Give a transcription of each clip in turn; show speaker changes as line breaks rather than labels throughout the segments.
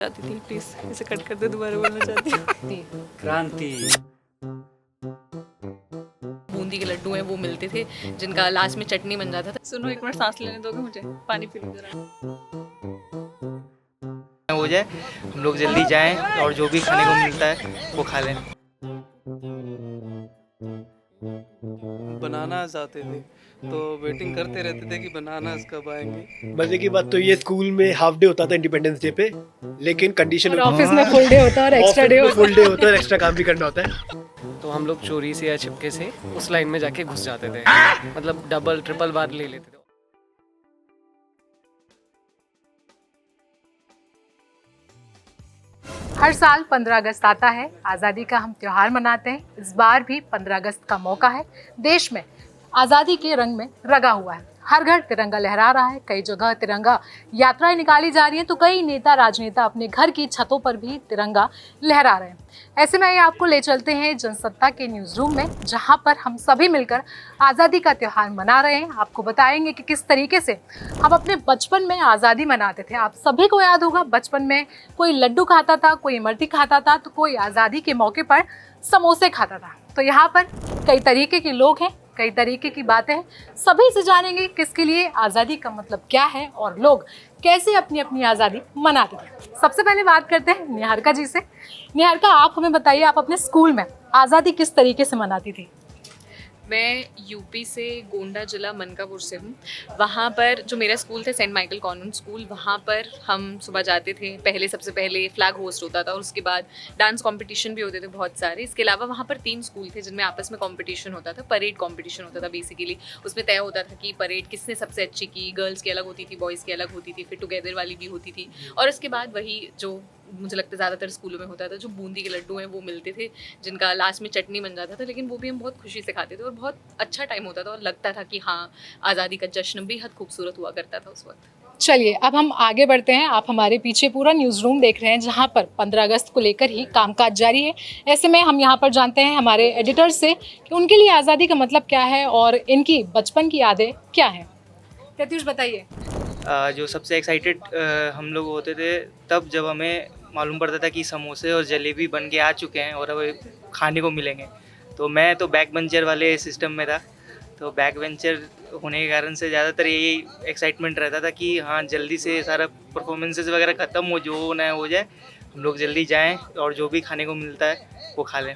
चाहती थी, प्लीज इसे कट कर दे, दोबारा बोलना चाहती हूँ।
क्रांति।
बूंदी के लड्डू हैं वो मिलते थे जिनका लास्ट में चटनी बन जाता था। सुनो एक मिनट, सांस लेने दोगे मुझे? पानी पी लूं जरा।
हो जाए, हम लोग जल्दी जाएं और जो भी खाने को मिलता है वो खा लें।
बनानास आते थे तो वेटिंग करते रहते थे कि बनानास कब आएंगे।
मजे की बात तो ये स्कूल में हाफ डे होता था इंडिपेंडेंस डे पे, लेकिन कंडीशन
और ऑफिस में फुल डे होता है और एक्स्ट्रा डे होता
फुल डे होता है और एक्स्ट्रा काम भी करना होता है।
तो हम लोग चोरी से या छिपके से उस लाइन में जाके घुस जाते थे, मतलब डबल ट्रिपल बार ले लेते थे।
हर साल 15 अगस्त आता है, आज़ादी का हम त्यौहार मनाते हैं। इस बार भी 15 अगस्त का मौका है। देश में आज़ादी के रंग में रंगा हुआ है, हर घर तिरंगा लहरा रहा है। कई जगह तिरंगा यात्राएं निकाली जा रही हैं, तो कई नेता राजनेता अपने घर की छतों पर भी तिरंगा लहरा रहे हैं। ऐसे में आपको ले चलते हैं जनसत्ता के न्यूज़ रूम में, जहां पर हम सभी मिलकर आज़ादी का त्यौहार मना रहे हैं। आपको बताएंगे कि किस तरीके से हम अपने बचपन में आज़ादी मनाते थे। आप सभी को याद होगा, बचपन में कोई लड्डू खाता था, कोई इमरती खाता था, तो कोई आज़ादी के मौके पर समोसे खाता था। तो यहाँ पर कई तरीके के लोग हैं, कई तरीके की बातें हैं। सभी से जानेंगे किसके लिए आज़ादी का मतलब क्या है और लोग कैसे अपनी अपनी आज़ादी मनाते थे। सबसे पहले बात करते हैं निहारिका जी से। निहारिका, आप हमें बताइए, आप अपने स्कूल में आज़ादी किस तरीके से मनाती थी?
मैं यूपी से, गोंडा जिला मनकापुर से हूँ। वहाँ पर जो मेरा स्कूल था, सेंट माइकल कॉन्वेंट स्कूल, वहाँ पर हम सुबह जाते थे। पहले सबसे पहले फ्लैग होस्ट होता था और उसके बाद डांस कंपटीशन भी होते थे बहुत सारे। इसके अलावा वहाँ पर 3 स्कूल थे जिनमें आपस में कंपटीशन होता था। परेड कंपटीशन होता था बेसिकली। उसमें तय होता था कि परेड किसने सबसे अच्छी की। गर्ल्स की अलग होती थी, बॉयज़ की अलग होती थी, फिर टुगेदर वाली भी होती थी। और उसके बाद वही जो मुझे लगता है ज़्यादातर स्कूलों में होता था, जो बूंदी के लड्डू हैं वो मिलते थे जिनका लास्ट में चटनी बन जाता था। लेकिन वो भी हम बहुत खुशी से खाते थे और बहुत अच्छा टाइम होता था और लगता था कि हाँ, आज़ादी का जश्न बेहद खूबसूरत हुआ करता था उस वक्त।
चलिए अब हम आगे बढ़ते हैं। आप हमारे पीछे पूरा न्यूज़ रूम देख रहे हैं, जहां पर 15 अगस्त को लेकर ही कामकाज जारी है। ऐसे में हम यहां पर जानते हैं हमारे एडिटर से कि उनके लिए आज़ादी का मतलब क्या है और इनकी बचपन की यादें क्या हैं। प्रत्युष बताइए।
जो सबसे एक्साइटेड हम लोग होते थे तब जब हमें मालूम पड़ता था कि समोसे और जलेबी बन के आ चुके हैं और अब खाने को मिलेंगे। तो मैं तो बैक बेंचर वाले सिस्टम में था, तो बैक बेंचर होने के कारण से ज़्यादातर यही एक्साइटमेंट रहता था कि हाँ, जल्दी से सारा परफॉर्मेंसेस वगैरह ख़त्म हो, जो होना है हो जाए, हम लोग जल्दी जाएं और जो भी खाने को मिलता है वो खा लें।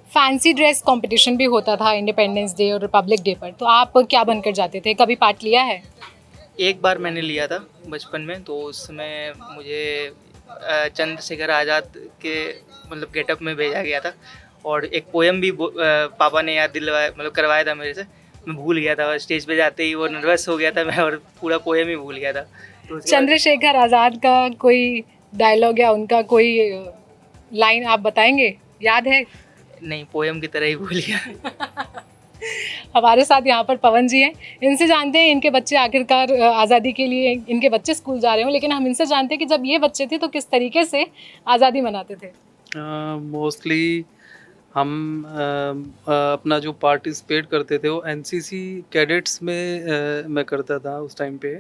फैंसी ड्रेस कंपटीशन भी होता था इंडिपेंडेंस डे और रिपब्लिक डे पर, तो आप क्या बनकर जाते थे? कभी पार्ट लिया है?
एक बार मैंने लिया था बचपन में, तो उसमें मुझे चंद्रशेखर आज़ाद के मतलब गेटअप में भेजा गया था और एक पोएम भी पापा ने याद दिलवाया, मतलब करवाया था मेरे से। मैं भूल गया था, स्टेज पे जाते ही वो नर्वस हो गया था मैं और पूरा पोएम ही भूल गया था। तो
चंद्रशेखर आज़ाद का कोई डायलॉग या उनका कोई लाइन आप बताएंगे, याद है?
नहीं, पोएम की तरह ही भूल गया।
हमारे साथ यहाँ पर पवन जी हैं, इनसे जानते हैं इनके बच्चे आखिरकार आज़ादी के लिए, इनके बच्चे स्कूल जा रहे हो, लेकिन हम इनसे जानते हैं कि जब ये बच्चे थे तो किस तरीके से आज़ादी मनाते थे।
मोस्टली हम अपना जो पार्टिसिपेट करते थे वो एनसीसी कैडेट्स में मैं करता था उस टाइम पे।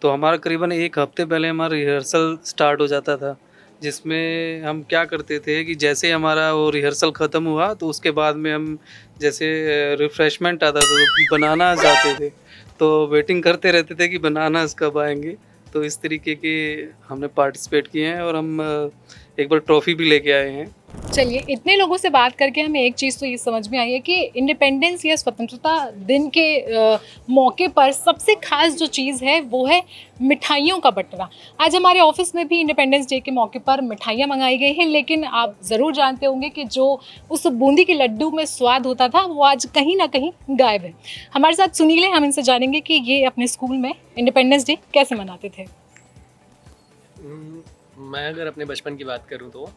तो हमारा करीबन एक हफ्ते पहले हमारा रिहर्सल स्टार्ट हो जाता था, जिसमें हम क्या करते थे कि जैसे हमारा वो रिहर्सल ख़त्म हुआ तो उसके बाद में हम जैसे रिफ़्रेशमेंट आता था तो बनानास आते थे, तो वेटिंग करते रहते थे कि बनानास कब आएंगे। तो इस तरीके के हमने पार्टिसिपेट किए हैं और हम एक बार ट्रॉफ़ी भी लेके आए हैं।
चलिए, इतने लोगों से बात करके हमें एक चीज़ तो ये समझ में आई है कि इंडिपेंडेंस या स्वतंत्रता दिन के मौके पर सबसे खास जो चीज़ है वो है मिठाइयों का बंटना। आज हमारे ऑफिस में भी इंडिपेंडेंस डे के मौके पर मिठाइयाँ मंगाई गई हैं, लेकिन आप ज़रूर जानते होंगे कि जो उस बूंदी के लड्डू में स्वाद होता था वो आज कहीं ना कहीं गायब है। हमारे साथ सुनील है, हम इनसे जानेंगे कि ये अपने स्कूल में इंडिपेंडेंस डे कैसे मनाते थे।
मैं अगर अपने बचपन की बात करूं तो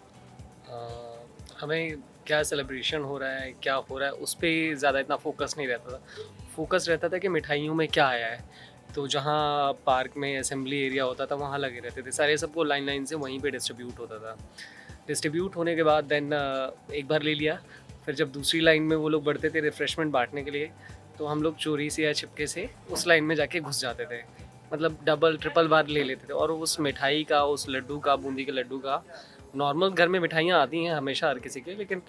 हमें क्या सेलिब्रेशन हो रहा है, क्या हो रहा है, उस पर ज़्यादा इतना फोकस नहीं रहता था। फोकस रहता था कि मिठाइयों में क्या आया है। तो जहाँ पार्क में असेंबली एरिया होता था वहाँ लगे रहते थे सारे, सबको लाइन लाइन से वहीं पे डिस्ट्रीब्यूट होता था। डिस्ट्रीब्यूट होने के बाद देन एक बार ले लिया, फिर जब दूसरी लाइन में वो लोग बढ़ते थे रिफ़्रेशमेंट बांटने के लिए, तो हम लोग चोरी से या छिपके से उस लाइन में जाके घुस जाते थे, मतलब डबल ट्रिपल बार ले लेते थे। और उस मिठाई का, उस लड्डू का, बूंदी के लड्डू का, नॉर्मल घर में मिठाइयाँ आती हैं हमेशा हर किसी के, लेकिन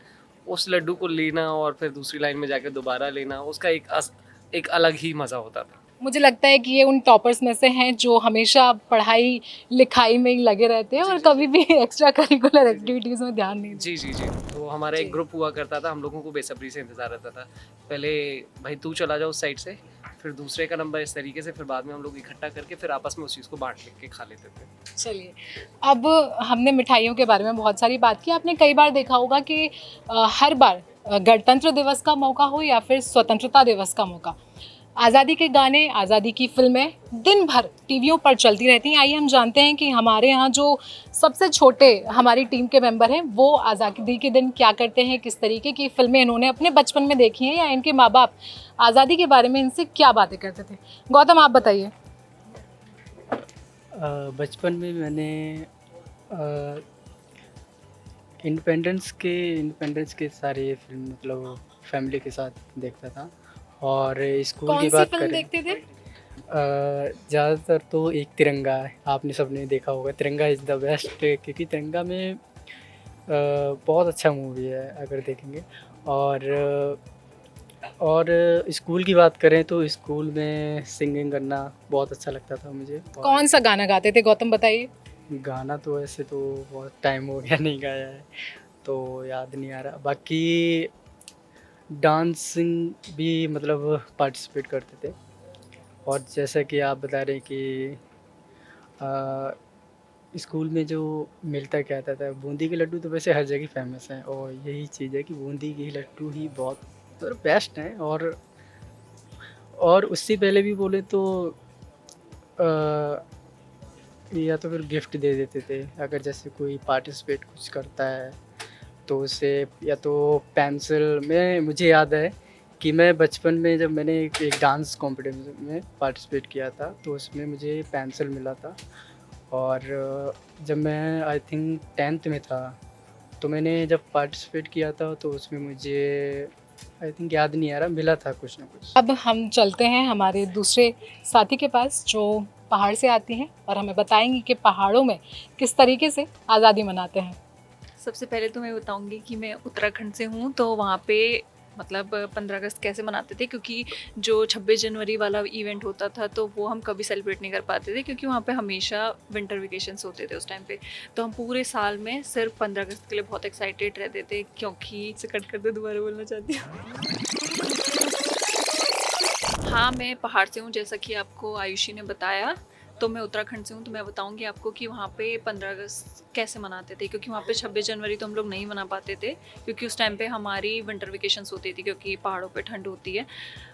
उस लड्डू को लेना और फिर दूसरी लाइन में जाकर दोबारा लेना, उसका एक अलग ही मज़ा होता था।
मुझे लगता है कि ये उन टॉपर्स में से हैं जो हमेशा पढ़ाई लिखाई में ही लगे रहते हैं और कभी भी एक्स्ट्रा करिकुलर एक्टिविटीज़ में ध्यान नहीं देते।
जी। तो हमारा
जी।
एक ग्रुप हुआ करता था, हम लोगों को बेसब्री से इंतज़ार रहता था। पहले भाई तू चला जाओ उस साइड से, फिर दूसरे का नंबर, इस तरीके से, फिर बाद में हम लोग इकट्ठा करके फिर आपस में उस चीज़ को बाँट के खा लेते थे।
चलिए, अब हमने मिठाइयों के बारे में बहुत सारी बात की। आपने कई बार देखा होगा कि हर बार गणतंत्र दिवस का मौका हो या फिर स्वतंत्रता दिवस का मौका, आज़ादी के गाने, आज़ादी की फिल्में दिन भर टीवियों पर चलती रहती हैं। आइए हम जानते हैं कि हमारे यहाँ जो सबसे छोटे हमारी टीम के मेंबर हैं वो आज़ादी के दिन क्या करते हैं, किस तरीके की फिल्में इन्होंने अपने बचपन में देखी हैं या इनके माँ बाप आज़ादी के बारे में इनसे क्या बातें करते थे। गौतम, आप बताइए।
बचपन में मैंने इंडिपेंडेंस के सारे फिल्म मतलब फैमिली के साथ देखता था। और स्कूल
कौन
की
सी
बात
फिल्म
करें,
देखते थे?
ज़्यादातर तो एक तिरंगा है, आपने सबने देखा होगा। तिरंगा इज़ द बेस्ट, क्योंकि तिरंगा में बहुत अच्छा मूवी है अगर देखेंगे। और स्कूल की बात करें तो स्कूल में सिंगिंग करना बहुत अच्छा लगता था मुझे। और
कौन सा गाना गाते थे गौतम, बताइए।
गाना तो ऐसे तो बहुत टाइम हो गया नहीं गाया है, तो याद नहीं आ रहा। बाकी डांसिंग भी मतलब पार्टिसिपेट करते थे। और जैसा कि आप बता रहे हैं कि स्कूल में जो मिलता क्या था बूंदी के लड्डू, तो वैसे हर जगह फेमस हैं। और यही चीज़ है कि बूंदी के लड्डू ही बहुत बेस्ट हैं। और उससे पहले भी बोले तो या तो फिर गिफ्ट दे देते थे, अगर जैसे कोई पार्टिसिपेट कुछ करता है तो उसे या तो पेंसिल में। मुझे याद है कि मैं बचपन में जब मैंने एक डांस कॉम्पिटिशन में पार्टिसिपेट किया था तो उसमें मुझे पेंसिल मिला था। और जब मैं आई थिंक 10th में था तो मैंने जब पार्टिसिपेट किया था तो उसमें मुझे आई थिंक याद नहीं आ रहा, मिला था कुछ ना कुछ।
अब हम चलते हैं हमारे दूसरे साथी के पास जो पहाड़ से आती हैं और हमें बताएंगी कि पहाड़ों में किस तरीके से आज़ादी मनाते हैं।
सबसे पहले तो मैं बताऊंगी कि मैं उत्तराखंड से हूँ, तो वहाँ पे मतलब 15 अगस्त कैसे मनाते थे, क्योंकि जो 26 जनवरी वाला इवेंट होता था तो वो हम कभी सेलिब्रेट नहीं कर पाते थे, क्योंकि वहाँ पे हमेशा विंटर वेकेशंस होते थे उस टाइम पे। तो हम पूरे साल में सिर्फ 15 अगस्त के लिए बहुत एक्साइटेड रहते थे, क्योंकि इसे कट कर दे, दोबारा बोलना चाहती हूँ। हाँ, मैं पहाड़ से हूँ, जैसा कि आपको आयुषी ने बताया। तो मैं उत्तराखंड से हूँ, तो मैं बताऊंगी आपको कि वहाँ पे 15 अगस्त कैसे मनाते थे, क्योंकि वहाँ पे 26 जनवरी तो हम लोग नहीं मना पाते थे, क्योंकि उस टाइम पे हमारी विंटर वेकेशंस होती थी, क्योंकि पहाड़ों पे ठंड होती है।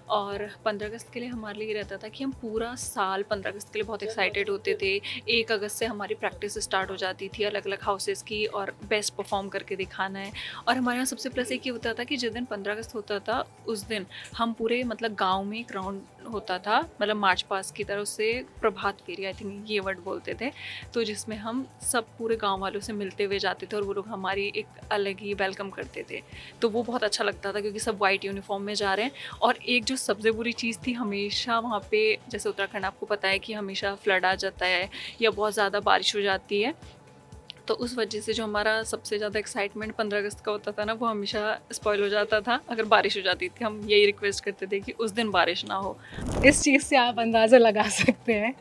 और 15 अगस्त के लिए हमारे लिए रहता था कि हम पूरा साल 15 अगस्त के लिए बहुत एक्साइटेड होते थे। 1 अगस्त से हमारी प्रैक्टिस स्टार्ट हो जाती थी अलग अलग हाउसेस की, और बेस्ट परफॉर्म करके दिखाना है। और हमारे यहाँ सबसे प्लस एक ये होता था कि जिस दिन 15 अगस्त होता था उस दिन हम पूरे मतलब गाँव में एक राउंड होता था, मतलब मार्च पास्ट की तरह, उससे प्रभात फेरी आई थिंक ये वर्ड बोलते थे, तो जिसमें हम सब पूरे गांव वालों से मिलते हुए जाते थे और वो लोग हमारी एक अलग ही वेलकम करते थे। तो वो बहुत अच्छा लगता था, क्योंकि सब वाइट यूनिफॉर्म में जा रहे हैं। और एक जो सबसे बुरी चीज़ थी, हमेशा वहाँ पे, जैसे उत्तराखंड आपको पता है कि हमेशा फ्लड आ जाता है या बहुत ज़्यादा बारिश हो जाती है, तो उस वजह से जो हमारा सबसे ज़्यादा एक्साइटमेंट 15 अगस्त का होता था ना, वो हमेशा स्पॉइल हो जाता था अगर बारिश हो जाती थी। हम यही रिक्वेस्ट करते थे कि उस दिन बारिश ना हो।
इस चीज़ से आप अंदाज़ा लगा सकते हैं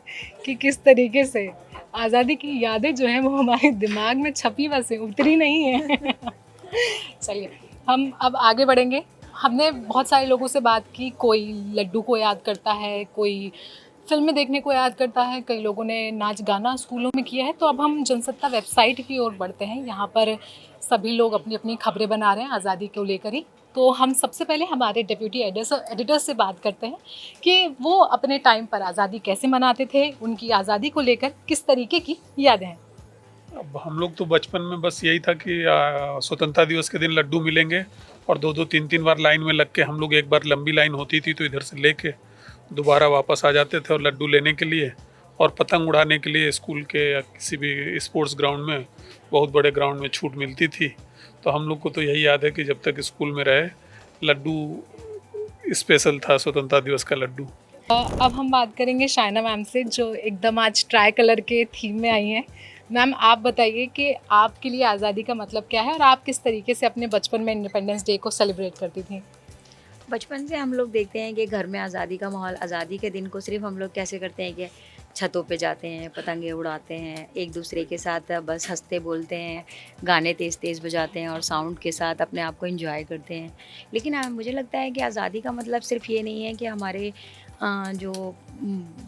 कि किस तरीके से आज़ादी की यादें जो हैं वो हमारे दिमाग में छपी बस हैं, उतरी नहीं है। चलिए, हम अब आगे बढ़ेंगे। हमने बहुत सारे लोगों से बात की, कोई लड्डू को याद करता है, कोई फिल्में देखने को याद करता है, कई लोगों ने नाच गाना स्कूलों में किया है। तो अब हम जनसत्ता वेबसाइट की ओर बढ़ते हैं। यहाँ पर सभी लोग अपनी अपनी खबरें बना रहे हैं आज़ादी को लेकर ही। तो हम सबसे पहले हमारे डेप्यूटी एडिटर से बात करते हैं कि वो अपने टाइम पर आज़ादी कैसे मनाते थे, उनकी आज़ादी को लेकर किस तरीके की यादें हैं।
अब हम लोग तो बचपन में बस यही था कि स्वतंत्रता दिवस के दिन लड्डू मिलेंगे और 2-2 3-3 बार लाइन में लग के हम लोग, एक बार लंबी लाइन होती थी तो इधर से लेके दोबारा वापस आ जाते थे और लड्डू लेने के लिए और पतंग उड़ाने के लिए स्कूल के या किसी भी स्पोर्ट्स ग्राउंड में, बहुत बड़े ग्राउंड में छूट मिलती थी। तो हम लोग को तो यही याद है कि जब तक स्कूल में रहे, लड्डू स्पेशल था, स्वतंत्रता दिवस का लड्डू।
अब हम बात करेंगे शाइना मैम से, जो एकदम आज ट्राई कलर के थीम में आई हैं। मैम, आप बताइए कि आपके लिए आज़ादी का मतलब क्या है और आप किस तरीके से अपने बचपन में इंडिपेंडेंस डे को सेलिब्रेट करती थी?
बचपन से हम लोग देखते हैं कि घर में आज़ादी का माहौल, आज़ादी के दिन को सिर्फ हम लोग कैसे करते हैं कि छतों पे जाते हैं, पतंगे उड़ाते हैं, एक दूसरे के साथ बस हंसते बोलते हैं, गाने तेज़ तेज़ बजाते हैं और साउंड के साथ अपने आप को एंजॉय करते हैं। लेकिन मुझे लगता है कि आज़ादी का मतलब सिर्फ ये नहीं है कि हमारे जो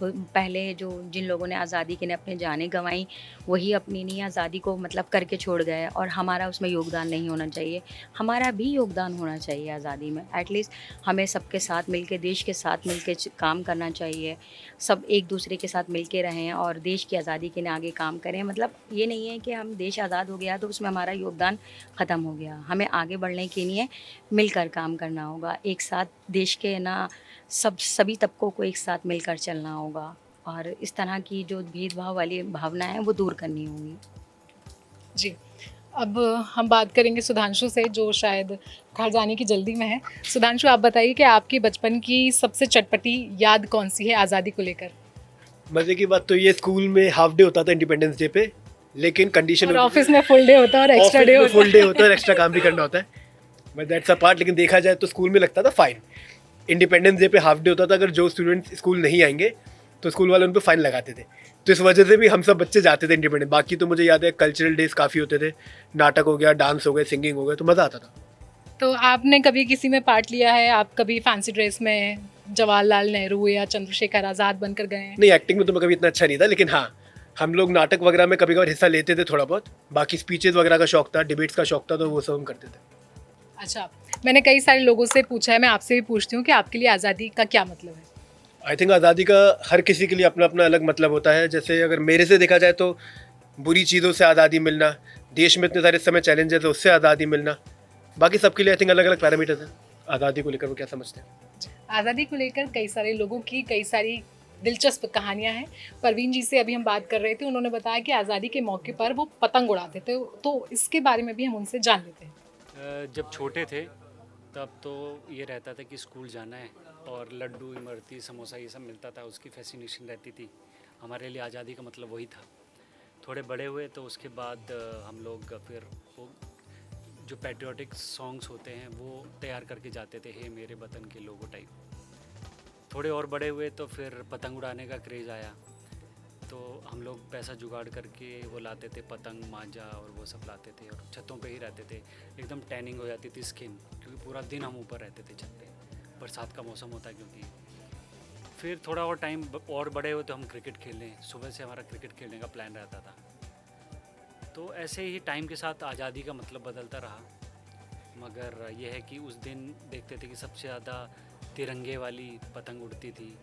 पहले जो जिन लोगों ने आज़ादी के लिए अपने जानें गंवाई, वही अपनी नहीं आज़ादी को मतलब करके छोड़ गए और हमारा उसमें योगदान नहीं होना चाहिए। हमारा भी योगदान होना चाहिए आज़ादी में। एटलीस्ट हमें सबके साथ मिलके, देश के साथ मिलके काम करना चाहिए। सब एक दूसरे के साथ मिलके रहें और देश की आज़ादी के लिए आगे काम करें। मतलब ये नहीं है कि हम देश आज़ाद हो गया तो उसमें हमारा योगदान ख़त्म हो गया। हमें आगे बढ़ने के लिए मिलकर काम करना होगा, एक साथ देश के सभी तबकों को एक साथ मिलकर चलना होगा और इस तरह की जो भेदभाव वाली भावना है वो दूर करनी होगी।
जी, अब हम बात करेंगे सुधांशु से, जो शायद घर जाने की जल्दी में है। सुधांशु, आप बताइए कि आपकी बचपन की सबसे चटपटी याद कौन सी है आज़ादी को लेकर?
मज़े की बात तो ये, स्कूल में हाफ डे होता था इंडिपेंडेंस डे पे, लेकिन कंडीशन
ऑफिस में फुल डे होता है और एक्स्ट्रा डे होता है।
फुल डे होता है और एक्स्ट्रा काम भी करना होता है, बट दैट्स अ पार्ट। लेकिन देखा जाए तो स्कूल में लगता था फाइन। इंडिपेंडेंस डे पे हाफ डे होता था, अगर जो स्टूडेंट्स स्कूल नहीं आएंगे तो स्कूल वाले उन पर फाइन लगाते थे। तो इस वजह से भी हम सब बच्चे जाते थे इंडिपेंडेंस। बाकी तो मुझे याद है कल्चरल डेज काफ़ी होते थे, नाटक हो गया, डांस हो गए, सिंगिंग हो गए, तो मज़ा आता था।
तो आपने कभी किसी में पार्ट लिया है? आप कभी फैंसी ड्रेस में जवाहरलाल नेहरू या चंद्रशेखर आज़ाद बनकर गए हैं?
नहीं, एक्टिंग में तो मैं कभी इतना अच्छा नहीं था, लेकिन हाँ, हम लोग नाटक वगैरह में कभी कभार हिस्सा लेते थे थोड़ा बहुत। बाकी स्पीचेस वगैरह का शौक था, डिबेट्स का शौक था, तो वो सब हम करते थे।
अच्छा, मैंने कई सारे लोगों से पूछा है, मैं आपसे भी पूछती हूँ कि आपके लिए आज़ादी का क्या मतलब है?
आई थिंक आज़ादी का हर किसी के लिए अपना अपना अलग मतलब होता है। जैसे अगर मेरे से देखा जाए तो बुरी चीज़ों से आज़ादी मिलना, देश में इतने सारे समय चैलेंजेस है उससे आज़ादी मिलना। बाकी सबके लिए आई थिंक अलग अलग पैरामीटर्स हैं आज़ादी को लेकर, वो क्या समझते हैं।
आज़ादी को लेकर कई सारे लोगों की कई सारी दिलचस्प कहानियाँ हैं। परवीन जी से अभी हम बात कर रहे थे, उन्होंने बताया कि आज़ादी के मौके पर वो पतंग उड़ाते थे, तो इसके बारे में भी हम उनसे जान लेते हैं।
जब छोटे थे तब तो ये रहता था कि स्कूल जाना है और लड्डू, इमरती, समोसा ये सब मिलता था, उसकी फैसिनेशन रहती थी। हमारे लिए आज़ादी का मतलब वही था। थोड़े बड़े हुए तो उसके बाद हम लोग फिर वो जो पैट्रियोटिक सॉन्ग्स होते हैं वो तैयार करके जाते थे, हे मेरे वतन के लोगों टाइप। थोड़े और बड़े हुए तो फिर पतंग उड़ाने का क्रेज़ आया, तो हम लोग पैसा जुगाड़ करके वो लाते थे, पतंग, मांझा और वो सब लाते थे और छतों पे ही रहते थे। एकदम टैनिंग हो जाती थी स्किन, क्योंकि पूरा दिन हम ऊपर रहते थे छत पे। बरसात का मौसम होता है क्योंकि। फिर थोड़ा और टाइम और बड़े हुए तो हम क्रिकेट खेलने, सुबह से हमारा क्रिकेट खेलने का प्लान रहता था। तो ऐसे ही टाइम के साथ आज़ादी का मतलब बदलता रहा, मगर यह है कि उस दिन देखते थे कि सबसे ज़्यादा तिरंगे वाली पतंग उड़ती थी,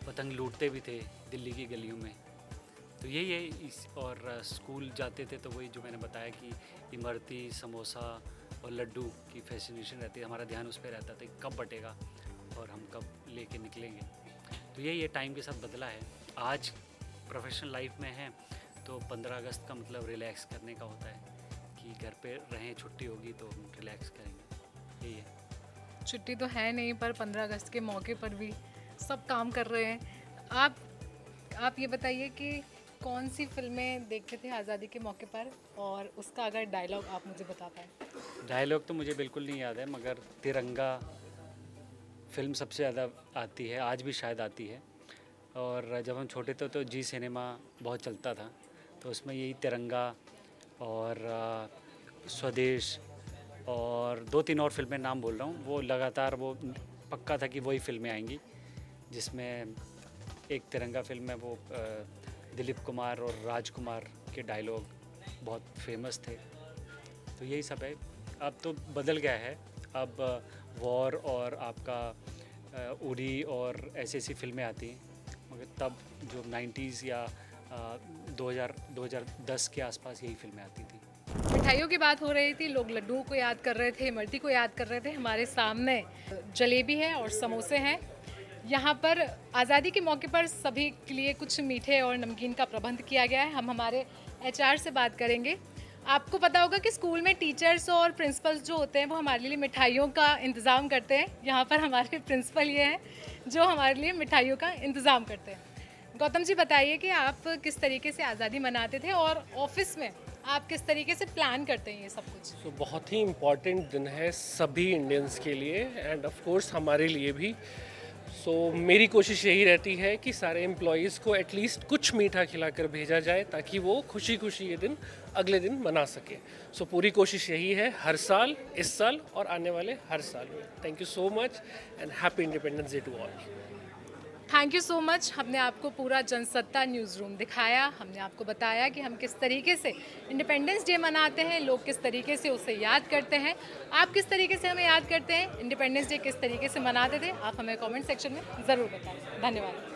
पतंग लूटते भी थे दिल्ली की गलियों में। तो यही है और स्कूल जाते थे तो वही जो मैंने बताया कि इमरती, समोसा और लड्डू की फैसिनेशन रहती है। हमारा ध्यान उस पर रहता था कि कब बटेगा और हम कब लेके निकलेंगे। तो यही है, टाइम के साथ बदला है। आज प्रोफेशनल लाइफ में हैं तो 15 अगस्त का मतलब रिलैक्स करने का होता है कि घर पे रहें, छुट्टी होगी तो हम रिलैक्स करेंगे, यही है।
छुट्टी तो है नहीं, पर 15 अगस्त के मौके पर भी सब काम कर रहे हैं। आप ये बताइए कि कौन सी फिल्में देखते थे आज़ादी के मौके पर, और उसका अगर डायलॉग आप मुझे बता पाएँ।
डायलॉग तो मुझे बिल्कुल नहीं याद है, मगर तिरंगा फिल्म सबसे ज़्यादा आती है, आज भी शायद आती है। और जब हम छोटे थे तो जी सिनेमा बहुत चलता था, तो उसमें यही तिरंगा और स्वदेश और 2-3 और फिल्में नाम बोल रहा हूँ, वो लगातार वो पक्का था कि वही फिल्में आएंगी, जिसमें एक तिरंगा फिल्म में वो दिलीप कुमार और राजकुमार के डायलॉग बहुत फेमस थे। तो यही सब है। अब तो बदल गया है, अब वॉर और आपका उरी और ऐसी फिल्में आती हैं, मगर तब जो 90s या 2010 के आसपास यही फिल्में आती थी।
मिठाइयों की बात हो रही थी, लोग लड्डुओं को याद कर रहे थे, इमरती को याद कर रहे थे। हमारे सामने जलेबी है और समोसे हैं। यहाँ पर आज़ादी के मौके पर सभी के लिए कुछ मीठे और नमकीन का प्रबंध किया गया है। हम हमारे HR से बात करेंगे। आपको पता होगा कि स्कूल में टीचर्स और प्रिंसिपल्स जो होते हैं वो हमारे लिए मिठाइयों का इंतज़ाम करते हैं। यहाँ पर हमारे प्रिंसिपल ये हैं जो हमारे लिए मिठाइयों का इंतज़ाम करते हैं। गौतम जी बताइए कि आप किस तरीके से आज़ादी मनाते थे और ऑफिस में आप किस तरीके से प्लान करते हैं ये सब कुछ?
तो बहुत ही इम्पॉर्टेंट दिन है सभी इंडियंस के लिए एंड ऑफ कोर्स हमारे लिए भी। सो मेरी कोशिश यही रहती है कि सारे एम्प्लॉयज़ को एटलीस्ट कुछ मीठा खिलाकर भेजा जाए ताकि वो खुशी खुशी ये दिन अगले दिन मना सके। सो पूरी कोशिश यही है हर साल, इस साल और आने वाले हर साल में। Thank you so much and happy Independence Day to all.
Thank you so much. हमने आपको पूरा जनसत्ता न्यूज़ रूम दिखाया, हमने आपको बताया कि हम किस तरीके से इंडिपेंडेंस डे मनाते हैं, लोग किस तरीके से उसे याद करते हैं, आप किस तरीके से हमें याद करते हैं, इंडिपेंडेंस डे किस तरीके से मनाते थे, आप हमें कमेंट सेक्शन में ज़रूर बताएं। धन्यवाद।